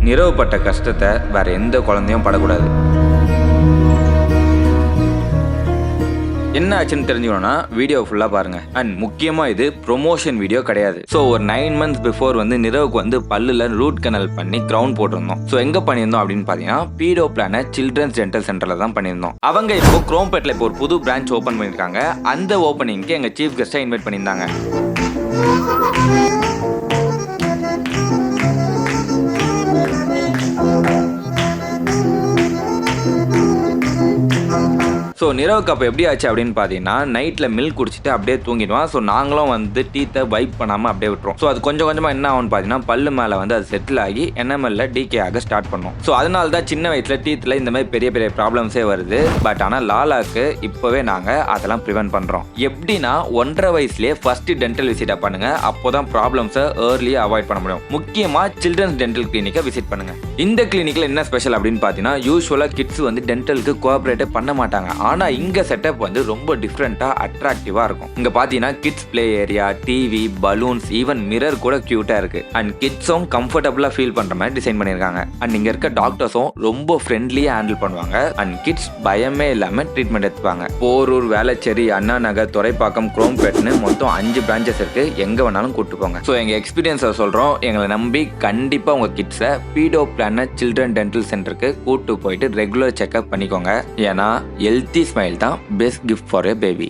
நிறவுப்பட்ட கஷ்டத்தை வேற எந்த குழந்தையும் படக்கூடாது. என்ன ஆச்சுன்னு தெரிஞ்சுக்கணும்னா வீடியோ ஃபுல்லாக பாருங்க. அண்ட் முக்கியமாக இது ப்ரொமோஷன் வீடியோ கிடையாது. ஸோ ஒரு 9 months பிஃபோர் நிறவுக்கு பல்லுல ரூட் கனல் பண்ணி கிரவுண்ட் போட்டிருந்தோம். ஸோ எங்கே பண்ணியிருந்தோம் அப்படின்னு பார்த்தீங்கன்னா பீடோ பிளான சில்ட்ரன்ஸ் டென்டல் சென்டரில் தான் பண்ணியிருந்தோம். அவங்க இப்போ குரோம்பேட்டில் இப்போ ஒரு புது பிரான்ச் ஓப்பன் பண்ணியிருக்காங்க. அந்த ஓப்பனிங்க்கு எங்கள் சீஃப் கெஸ்ட்டாக இன்வைட் பண்ணியிருந்தாங்க. ஸோ நிறவுக்கு அப்போ எப்படி ஆச்சு அப்படின்னு பார்த்தீங்கன்னா நைட்டில் மில்க் குடிச்சிட்டு அப்படியே தூங்கிடுவான். ஸோ நாங்களும் டீத்தை வைப் பண்ணாமல் அப்படியே விட்டுரும். ஸோ அது கொஞ்சம் கொஞ்சமாக என்ன ஆகும்னு பார்த்தீங்கன்னா பல்லு மேலே அது செட்டில் ஆகி என்எம்எல்ல டிகே ஆக ஸ்டார்ட் பண்ணும். ஸோ அதனால தான் சின்ன வயசில் டீத்தில் இந்த மாதிரி பெரிய பெரிய ப்ராப்ளம்ஸே வருது. பட் ஆனால் லாலாக்கு இப்போவே நாங்கள் அதெல்லாம் ப்ரிவென்ட் பண்ணுறோம். எப்படின்னா 1.5 வயசுலேயே ஃபர்ஸ்ட் டென்டல் விசிட்டை பண்ணுங்க. அப்போ தான் ப்ராப்ளம்ஸை ஏர்லியாக அவாய்ட் பண்ண முடியும். முக்கியமாக சில்ட்ரன்ஸ் டென்டல் கிளினிக்கை விசிட் பண்ணுங்க. இந்த கிளினிக்கில் என்ன ஸ்பெஷல் அப்படின்னு பார்த்தீங்கன்னா யூஸ்வலாக கிட்ஸ் டென்டலுக்கு கோஆப்ரேட்டே பண்ண மாட்டாங்க. ஆனா இங்க செட்டப் ரொம்ப டிஃப்ரெண்டா அட்ராக்டிவா இருக்கும். இங்க பாத்தீங்கன்னா kids play area, TV, balloons, even mirror கூட கியூட்டா இருக்கு. அண்ட் கிட்ஸும் கம்ஃபர்டபுளா ஃபீல் பண்ற மாதிரி டிசைன் பண்ணிருக்காங்க. அண்ட் இங்க இருக்க டாக்டர்ஸும் ரொம்ப ஃப்ரெண்ட்லியா ஹேண்டில் பண்ணுவாங்க. அண்ட் கிட்ஸ் பயமே இல்லாம ட்ரீட்மெண்ட் எடுத்துப்பாங்க. போரூர், வேளச்சேரி, அண்ணா நகர், துறைப்பாக்கம், குரோம்பேட்னு மொத்தம் 5 பிரான்ச்சஸ் இருக்கு. எங்க வேணாலும் கூட்டு போங்க. ஸோ எங்க எக்ஸ்பீரியன்ஸை சொல்றோம். எங்களை நம்பி கண்டிப்பா உங்க கிட்ஸை பீடோ பிளான சில்ட்ரன் டென்டல் சென்டருக்கு கூட்டு போயிட்டு ரெகுலர் செக்அப் பண்ணிக்கோங்க. ஏன்னா ஹெல்த்தி ஸ்மைல் தான் best gift for a baby.